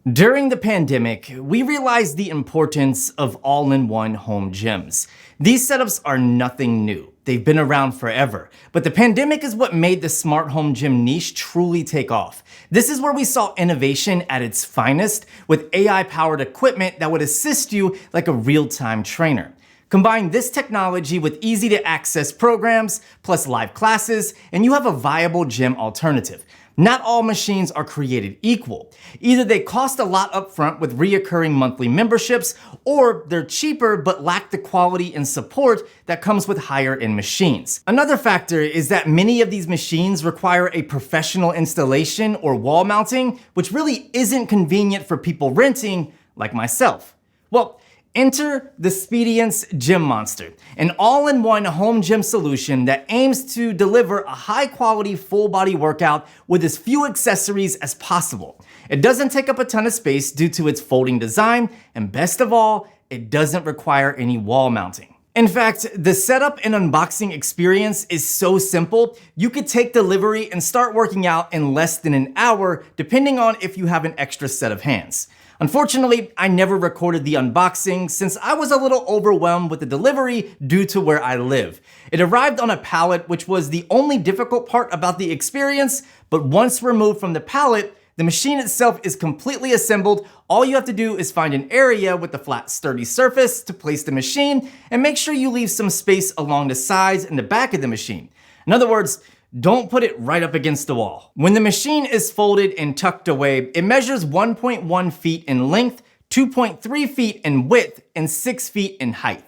During the pandemic, we realized the importance of all-in-one home gyms. These setups are nothing new. They've been around forever, but the pandemic is what made the smart home gym niche truly take off. This is where we saw innovation at its finest, with AI-powered equipment that would assist you like a real-time trainer. Combine this technology with easy-to-access programs, plus live classes, and you have a viable gym alternative. Not all machines are created equal. Either they cost a lot upfront with reoccurring monthly memberships, or they're cheaper but lack the quality and support that comes with higher-end machines. Another factor is that many of these machines require a professional installation or wall mounting, which really isn't convenient for people renting, like myself. Well, enter the Speediance Gym Monster, an all-in-one home gym solution that aims to deliver a high-quality full-body workout with as few accessories as possible. It doesn't take up a ton of space due to its folding design, and best of all, it doesn't require any wall mounting. In fact, the setup and unboxing experience is so simple, you could take delivery and start working out in less than an hour, depending on if you have an extra set of hands. Unfortunately, I never recorded the unboxing since I was a little overwhelmed with the delivery due to where I live. It arrived on a pallet, which was the only difficult part about the experience, but once removed from the pallet, the machine itself is completely assembled. All you have to do is find an area with a flat, sturdy surface to place the machine, and make sure you leave some space along the sides and the back of the machine. In other words, don't put it right up against the wall. When the machine is folded and tucked away, it measures 1.1 feet in length, 2.3 feet in width, and 6 feet in height.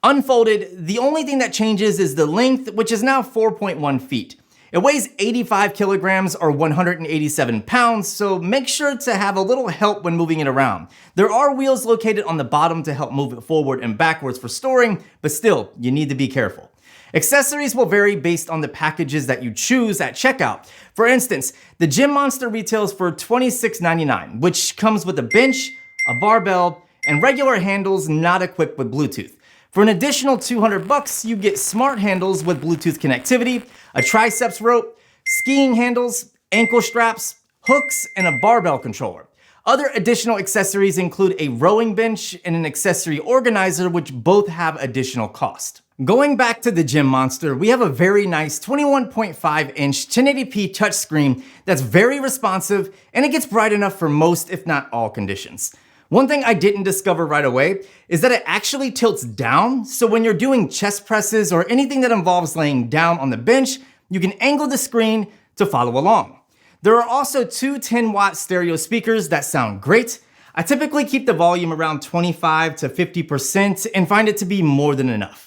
Unfolded, the only thing that changes is the length, which is now 4.1 feet. It weighs 85 kilograms or 187 pounds, so make sure to have a little help when moving it around. There are wheels located on the bottom to help move it forward and backwards for storing, but still, you need to be careful. Accessories will vary based on the packages that you choose at checkout. For instance, the Gym Monster retails for $26.99, which comes with a bench, a barbell, and regular handles not equipped with Bluetooth. For an additional $200, you get smart handles with Bluetooth connectivity, a triceps rope, skiing handles, ankle straps, hooks, and a barbell controller. Other additional accessories include a rowing bench and an accessory organizer, which both have additional cost. Going back to the Gym Monster, we have a very nice 21.5-inch 1080p touchscreen that's very responsive, and it gets bright enough for most, if not all, conditions. One thing I didn't discover right away is that it actually tilts down, so when you're doing chest presses or anything that involves laying down on the bench, you can angle the screen to follow along. There are also two 10-watt stereo speakers that sound great. I typically keep the volume around 25 to 50% and find it to be more than enough.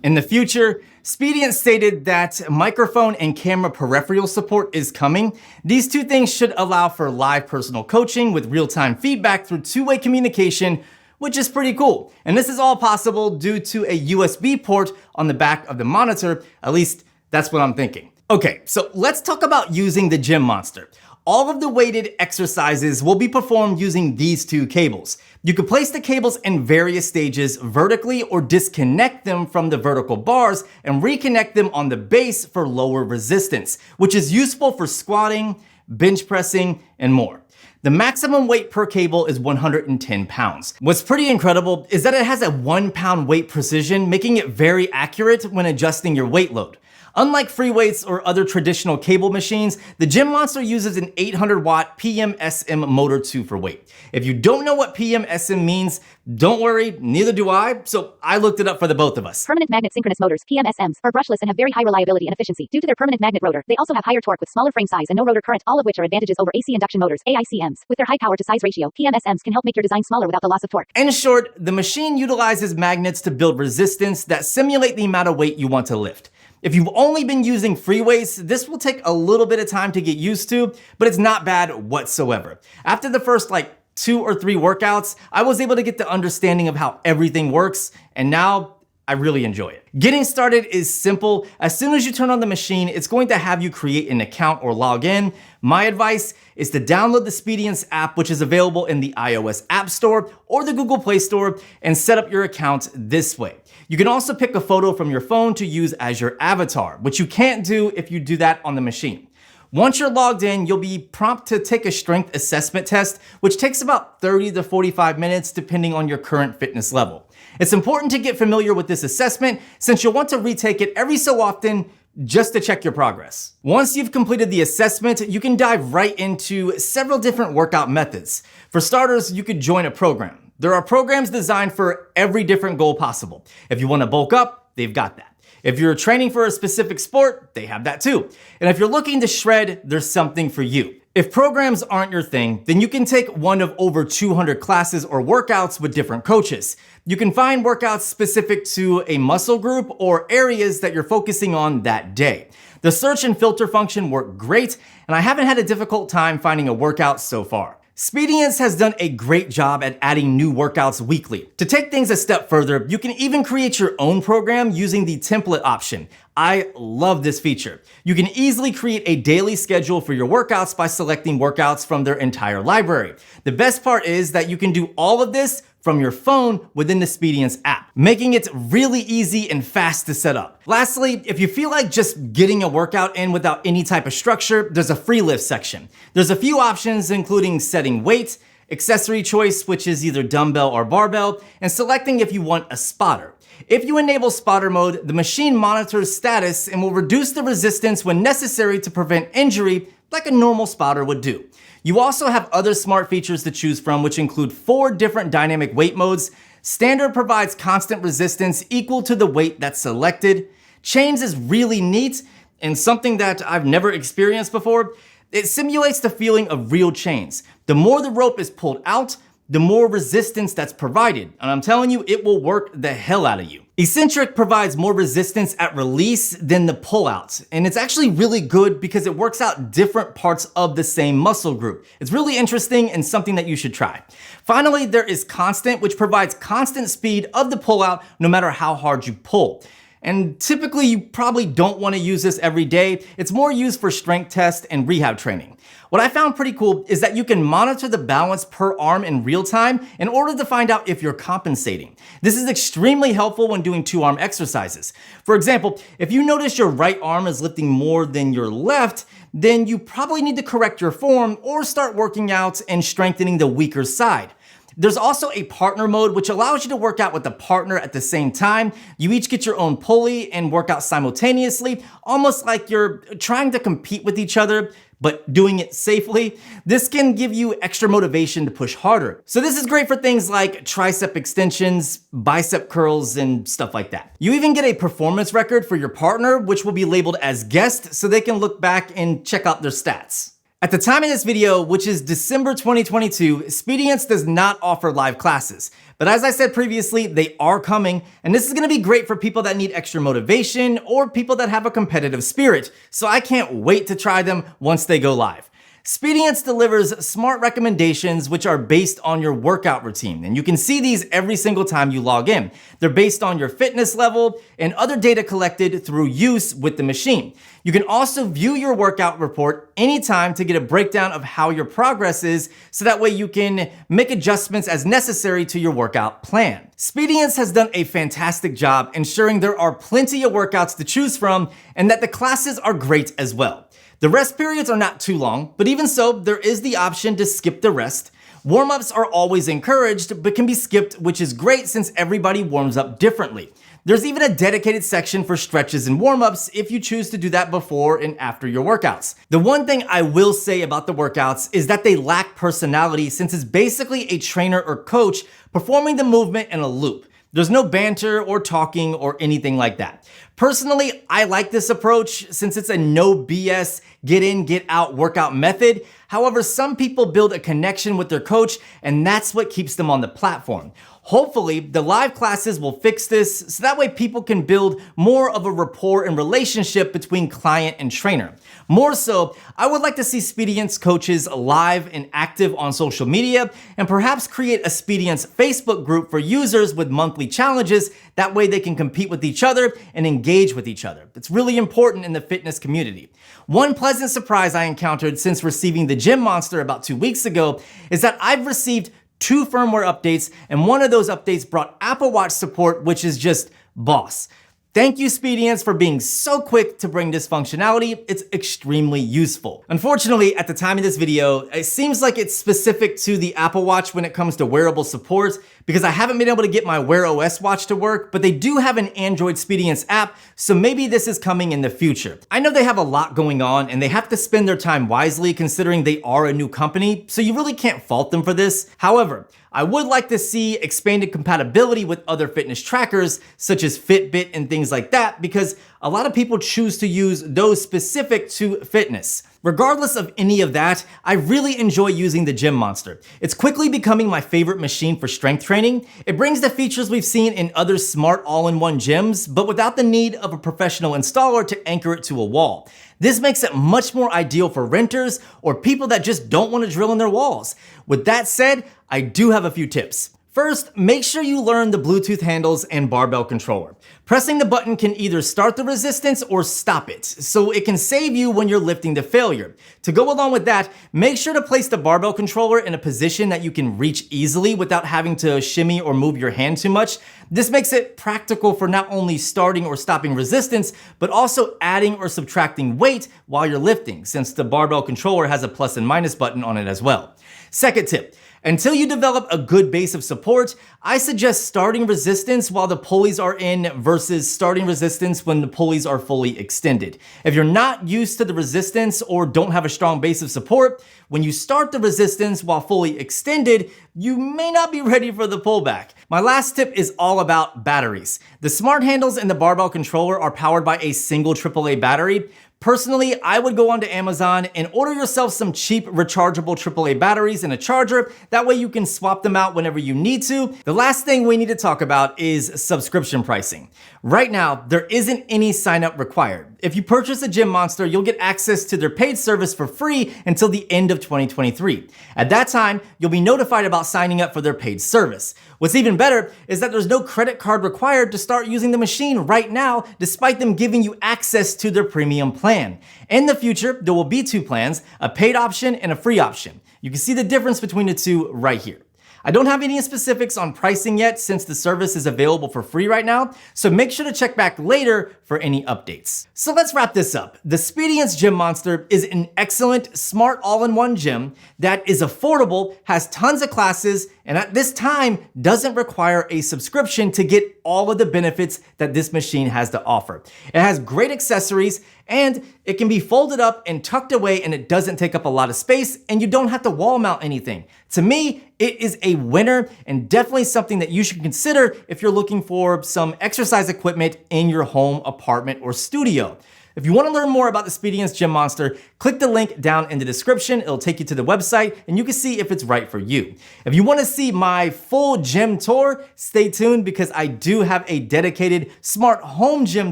In the future, Speediance stated that microphone and camera peripheral support is coming. These two things should allow for live personal coaching with real-time feedback through two-way communication, which is pretty cool. And this is all possible due to a USB port on the back of the monitor. At least that's what I'm thinking. Okay, so let's talk about using the Gym Monster. All of the weighted exercises will be performed using these two cables. You can place the cables in various stages vertically or disconnect them from the vertical bars and reconnect them on the base for lower resistance, which is useful for squatting, bench pressing, and more. The maximum weight per cable is 110 pounds. What's pretty incredible is that it has a 1-pound weight precision, making it very accurate when adjusting your weight load. Unlike free weights or other traditional cable machines, the Gym Monster uses an 800-watt PMSM motor 2 for weight. If you don't know what PMSM means, don't worry, neither do I, so I looked it up for the both of us. Permanent magnet synchronous motors, PMSMs, are brushless and have very high reliability and efficiency due to their permanent magnet rotor. They also have higher torque with smaller frame size and no rotor current, all of which are advantages over AC induction motors, AICMs. With their high power to size ratio, PMSMs can help make your design smaller without the loss of torque. In short, the machine utilizes magnets to build resistance that simulate the amount of weight you want to lift. If you've only been using free weights, this will take a little bit of time to get used to, but it's not bad whatsoever. After the first 2 or 3 workouts, I was able to get the understanding of how everything works, and now I really enjoy it. Getting started is simple. As soon as you turn on the machine, it's going to have you create an account or log in. My advice is to download the Speediance app, which is available in the iOS App Store or the Google Play Store, and set up your account this way. You can also pick a photo from your phone to use as your avatar, which you can't do if you do that on the machine. Once you're logged in, you'll be prompted to take a strength assessment test, which takes about 30 to 45 minutes depending on your current fitness level. It's important to get familiar with this assessment since you'll want to retake it every so often just to check your progress. Once you've completed the assessment, you can dive right into several different workout methods. For starters, you could join a program. There are programs designed for every different goal possible. If you want to bulk up, they've got that. If you're training for a specific sport, they have that too. And if you're looking to shred, there's something for you. If programs aren't your thing, then you can take one of over 200 classes or workouts with different coaches. You can find workouts specific to a muscle group or areas that you're focusing on that day. The search and filter function work great, and I haven't had a difficult time finding a workout so far. Speediance has done a great job at adding new workouts weekly. To take things a step further, you can even create your own program using the template option. I love this feature. You can easily create a daily schedule for your workouts by selecting workouts from their entire library. The best part is that you can do all of this from your phone within the Speediance app, making it really easy and fast to set up. Lastly, if you feel like just getting a workout in without any type of structure, there's a free lift section. There's a few options including setting weight, accessory choice, which is either dumbbell or barbell, and selecting if you want a spotter. If you enable spotter mode, the machine monitors status and will reduce the resistance when necessary to prevent injury like a normal spotter would do. You also have other smart features to choose from, which include 4 different dynamic weight modes. Standard provides constant resistance equal to the weight that's selected. Chains is really neat and something that I've never experienced before. It simulates the feeling of real chains. The more the rope is pulled out, the more resistance that's provided. And I'm telling you, it will work the hell out of you. Eccentric provides more resistance at release than the pullout. And it's actually really good because it works out different parts of the same muscle group. It's really interesting and something that you should try. Finally, there is constant, which provides constant speed of the pullout no matter how hard you pull. And typically you probably don't want to use this every day. It's more used for strength tests and rehab training. What I found pretty cool is that you can monitor the balance per arm in real time in order to find out if you're compensating. This is extremely helpful when doing 2-arm exercises. For example, if you notice your right arm is lifting more than your left, then you probably need to correct your form or start working out and strengthening the weaker side. There's also a partner mode, which allows you to work out with a partner at the same time. You each get your own pulley and work out simultaneously, almost like you're trying to compete with each other, but doing it safely. This can give you extra motivation to push harder. So this is great for things like tricep extensions, bicep curls, and stuff like that. You even get a performance record for your partner, which will be labeled as guest, so they can look back and check out their stats. At the time of this video, which is December 2022, Speediance does not offer live classes. But as I said previously, they are coming, and this is gonna be great for people that need extra motivation or people that have a competitive spirit. So I can't wait to try them once they go live. Speediance delivers smart recommendations which are based on your workout routine, and you can see these every single time you log in. They're based on your fitness level and other data collected through use with the machine. You can also view your workout report anytime to get a breakdown of how your progress is, so that way you can make adjustments as necessary to your workout plan. Speediance has done a fantastic job ensuring there are plenty of workouts to choose from and that the classes are great as well. The rest periods are not too long, but even so, there is the option to skip the rest. Warm-ups are always encouraged, but can be skipped, which is great since everybody warms up differently. There's even a dedicated section for stretches and warm-ups if you choose to do that before and after your workouts. The one thing I will say about the workouts is that they lack personality since it's basically a trainer or coach performing the movement in a loop. There's no banter or talking or anything like that. Personally, I like this approach since it's a no BS, get in, get out workout method. However, some people build a connection with their coach, and that's what keeps them on the platform. Hopefully, the live classes will fix this so that way people can build more of a rapport and relationship between client and trainer. More so, I would like to see Speediance coaches live and active on social media and perhaps create a Speediance Facebook group for users with monthly challenges. That way they can compete with each other and engage with each other. It's really important in the fitness community. One pleasant surprise I encountered since receiving the Gym Monster about 2 weeks ago is that I've received 2 firmware updates, and one of those updates brought Apple Watch support, which is just boss. Thank you, Speediance, for being so quick to bring this functionality. It's extremely useful. Unfortunately, at the time of this video, it seems like it's specific to the Apple Watch when it comes to wearable support, because I haven't been able to get my Wear OS watch to work, but they do have an Android Speediance app, so maybe this is coming in the future. I know they have a lot going on and they have to spend their time wisely considering they are a new company, so you really can't fault them for this. However, I would like to see expanded compatibility with other fitness trackers such as Fitbit and things like that, because a lot of people choose to use those specific to fitness. Regardless of any of that, I really enjoy using the Gym Monster. It's quickly becoming my favorite machine for strength training. It brings the features we've seen in other smart all-in-one gyms, but without the need of a professional installer to anchor it to a wall. This makes it much more ideal for renters or people that just don't want to drill in their walls. With that said, I do have a few tips. First, make sure you learn the Bluetooth handles and barbell controller. Pressing the button can either start the resistance or stop it, so it can save you when you're lifting to failure. To go along with that, make sure to place the barbell controller in a position that you can reach easily without having to shimmy or move your hand too much. This makes it practical for not only starting or stopping resistance, but also adding or subtracting weight while you're lifting, since the barbell controller has a plus and minus button on it as well. Second tip. Until you develop a good base of support, I suggest starting resistance while the pulleys are in versus starting resistance when the pulleys are fully extended. If you're not used to the resistance or don't have a strong base of support, when you start the resistance while fully extended, you may not be ready for the pullback. My last tip is all about batteries. The smart handles and the barbell controller are powered by a single AAA battery. Personally, I would go onto Amazon and order yourself some cheap rechargeable AAA batteries and a charger. That way you can swap them out whenever you need to. The last thing we need to talk about is subscription pricing. Right now, there isn't any sign up required. If you purchase a Gym Monster, you'll get access to their paid service for free until the end of 2023. At that time, you'll be notified about signing up for their paid service. What's even better is that there's no credit card required to start using the machine right now, despite them giving you access to their premium plan. In the future, there will be 2 plans, a paid option and a free option. You can see the difference between the 2 right here. I don't have any specifics on pricing yet since the service is available for free right now, so make sure to check back later for any updates. So let's wrap this up. The Speediance Gym Monster is an excellent, smart all-in-one gym that is affordable, has tons of classes, and at this time doesn't require a subscription to get all of the benefits that this machine has to offer. It has great accessories, and it can be folded up and tucked away, and it doesn't take up a lot of space, and you don't have to wall mount anything. To me, it is a winner and definitely something that you should consider if you're looking for some exercise equipment in your home, apartment, or studio. If you want to learn more about the Speediance Gym Monster, click the link down in the description. It'll take you to the website and you can see if it's right for you. If you want to see my full gym tour, stay tuned because I do have a dedicated smart home gym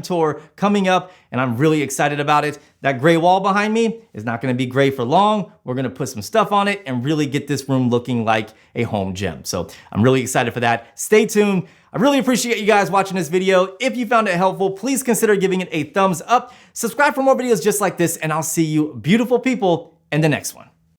tour coming up and I'm really excited about it. That gray wall behind me is not going to be gray for long. We're going to put some stuff on it and really get this room looking like a home gym. So I'm really excited for that. Stay tuned. I really appreciate you guys watching this video. If you found it helpful, please consider giving it a thumbs up. Subscribe for more videos just like this, and I'll see you beautiful people in the next one.